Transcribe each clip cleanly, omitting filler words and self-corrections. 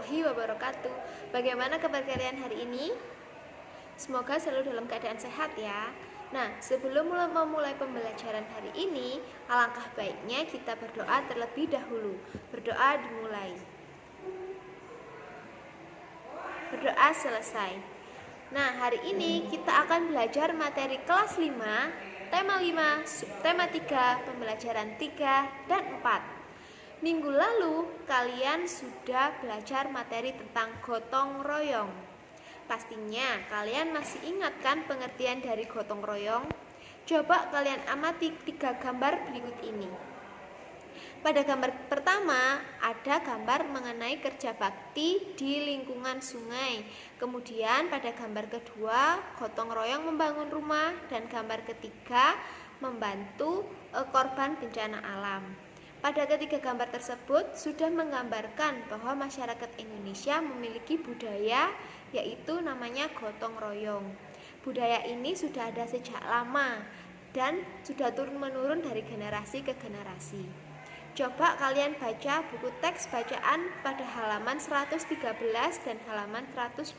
warahmatullahi wabarakatuh. Bagaimana kabar kalian hari ini? Semoga selalu dalam keadaan sehat ya. Nah, sebelum memulai pembelajaran hari ini, alangkah baiknya kita berdoa terlebih dahulu. Berdoa dimulai. Berdoa selesai. Nah, hari ini kita akan belajar materi kelas 5, tema 5, subtema 3, pembelajaran 3 dan 4. Minggu lalu kalian sudah belajar materi tentang gotong royong. Pastinya kalian masih ingat kan pengertian dari gotong royong? Coba kalian amati 3 gambar berikut ini. Pada gambar pertama ada gambar mengenai kerja bakti di lingkungan sungai. Kemudian pada gambar kedua gotong royong membangun rumah, dan gambar ketiga membantu korban bencana alam. Pada ketiga gambar tersebut sudah menggambarkan bahwa masyarakat Indonesia memiliki budaya, yaitu namanya gotong royong. Budaya ini sudah ada sejak lama dan sudah turun-menurun dari generasi ke generasi. Coba kalian baca buku teks bacaan pada halaman 113 dan halaman 123.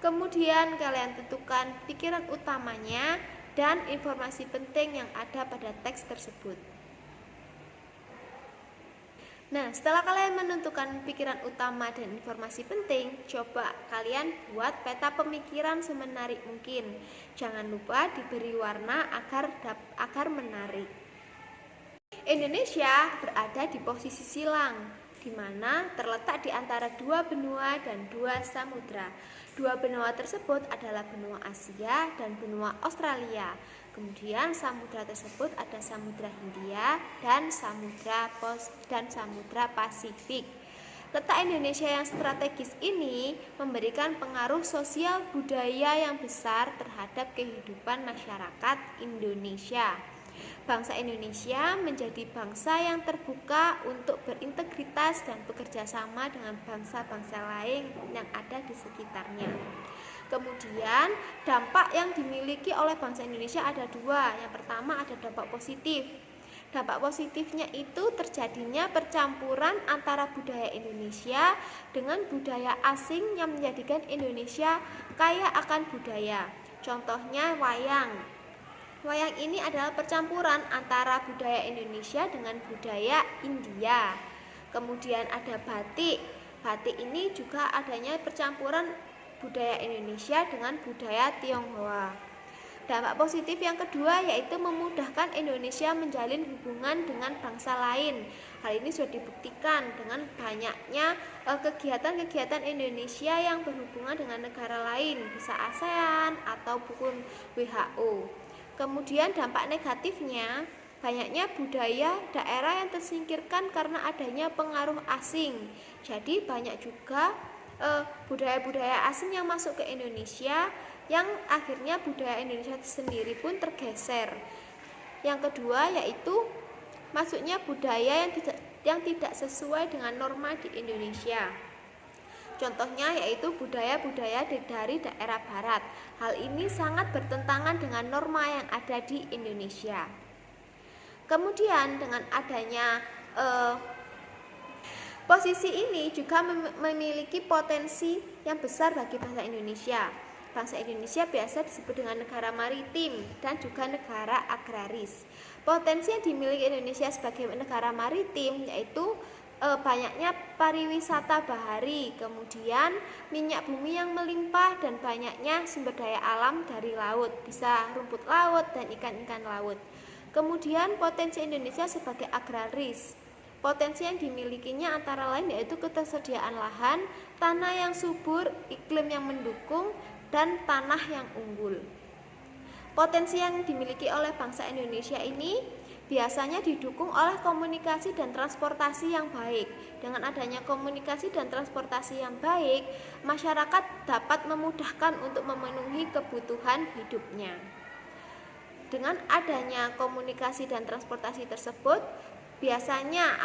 Kemudian kalian tentukan pikiran utamanya dan informasi penting yang ada pada teks tersebut. Nah, setelah kalian menentukan pikiran utama dan informasi penting, coba kalian buat peta pemikiran semenarik mungkin. Jangan lupa diberi warna agar menarik. Indonesia berada di posisi silang, di mana terletak di antara 2 benua dan 2 samudra. 2 benua tersebut adalah benua Asia dan benua Australia. Kemudian samudra tersebut ada Samudra Hindia dan Samudra Pasifik. Letak Indonesia yang strategis ini memberikan pengaruh sosial budaya yang besar terhadap kehidupan masyarakat Indonesia. Bangsa Indonesia menjadi bangsa yang terbuka untuk berintegritas dan bekerja sama dengan bangsa-bangsa lain yang ada di sekitarnya. Kemudian dampak yang dimiliki oleh bangsa Indonesia ada 2. Yang pertama ada dampak positif. Dampak positifnya itu terjadinya percampuran antara budaya Indonesia dengan budaya asing yang menjadikan Indonesia kaya akan budaya. Contohnya wayang. Wayang ini adalah percampuran antara budaya Indonesia dengan budaya India. Kemudian ada batik. Batik ini juga adanya percampuran budaya Indonesia dengan budaya Tionghoa. Dampak positif yang kedua yaitu memudahkan Indonesia menjalin hubungan dengan bangsa lain. Hal ini sudah dibuktikan dengan banyaknya kegiatan-kegiatan Indonesia yang berhubungan dengan negara lain, bisa ASEAN ataupun WHO. Kemudian dampak negatifnya, banyaknya budaya daerah yang tersingkirkan karena adanya pengaruh asing. Jadi banyak juga budaya-budaya asing yang masuk ke Indonesia, yang akhirnya budaya Indonesia sendiri pun tergeser. Yang kedua yaitu masuknya budaya yang tidak sesuai dengan norma di Indonesia. Contohnya yaitu budaya-budaya dari daerah barat. Hal ini sangat bertentangan dengan norma yang ada di Indonesia. Kemudian dengan adanya posisi ini juga memiliki potensi yang besar bagi bangsa Indonesia. Bangsa Indonesia biasa disebut dengan negara maritim dan juga negara agraris. Potensi yang dimiliki Indonesia sebagai negara maritim yaitu banyaknya pariwisata bahari, kemudian minyak bumi yang melimpah, dan banyaknya sumber daya alam dari laut, bisa rumput laut dan ikan-ikan laut. Kemudian potensi Indonesia sebagai agraris. Potensi yang dimilikinya antara lain yaitu ketersediaan lahan, tanah yang subur, iklim yang mendukung, dan tanah yang unggul. Potensi yang dimiliki oleh bangsa Indonesia ini biasanya didukung oleh komunikasi dan transportasi yang baik. Dengan adanya komunikasi dan transportasi yang baik, masyarakat dapat memudahkan untuk memenuhi kebutuhan hidupnya. Dengan adanya komunikasi dan transportasi tersebut, biasanya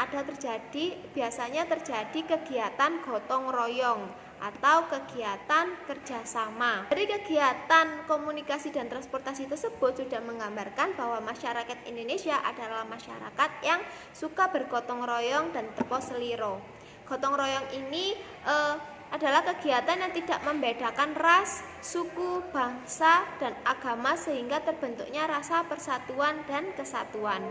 terjadi kegiatan gotong royong atau kegiatan kerjasama. Dari kegiatan komunikasi dan transportasi tersebut sudah menggambarkan bahwa masyarakat Indonesia adalah masyarakat yang suka bergotong royong dan tepo seliro. Gotong royong ini adalah kegiatan yang tidak membedakan ras, suku, bangsa, dan agama sehingga terbentuknya rasa persatuan dan kesatuan.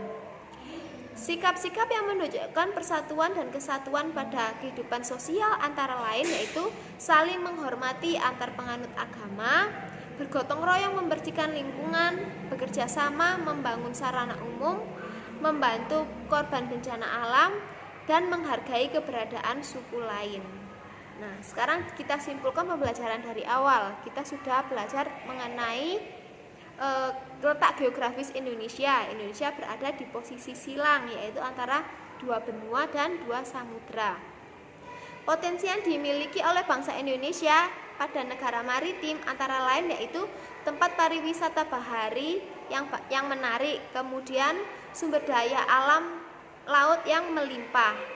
Sikap-sikap yang menunjukkan persatuan dan kesatuan pada kehidupan sosial antara lain yaitu saling menghormati antar penganut agama, bergotong royong membersihkan lingkungan, bekerja sama membangun sarana umum, membantu korban bencana alam, dan menghargai keberadaan suku lain. Nah, sekarang kita simpulkan pembelajaran dari awal. Kita sudah belajar mengenai letak geografis Indonesia. Indonesia berada di posisi silang, yaitu antara dua benua dan dua samudra. Potensi yang dimiliki oleh bangsa Indonesia pada negara maritim antara lain yaitu tempat pariwisata bahari yang menarik, kemudian sumber daya alam laut yang melimpah.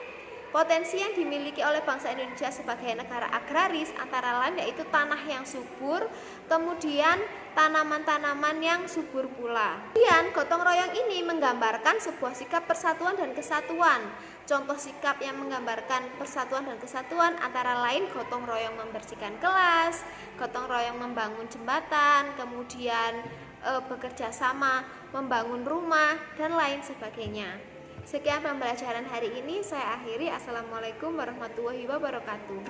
Potensi yang dimiliki oleh bangsa Indonesia sebagai negara agraris antara lain yaitu tanah yang subur, kemudian tanaman-tanaman yang subur pula. Kemudian gotong royong ini menggambarkan sebuah sikap persatuan dan kesatuan. Contoh sikap yang menggambarkan persatuan dan kesatuan antara lain gotong royong membersihkan kelas, gotong royong membangun jembatan, kemudian bekerja sama membangun rumah, dan lain sebagainya. Sekian pembelajaran hari ini, saya akhiri. Assalamualaikum warahmatullahi wabarakatuh.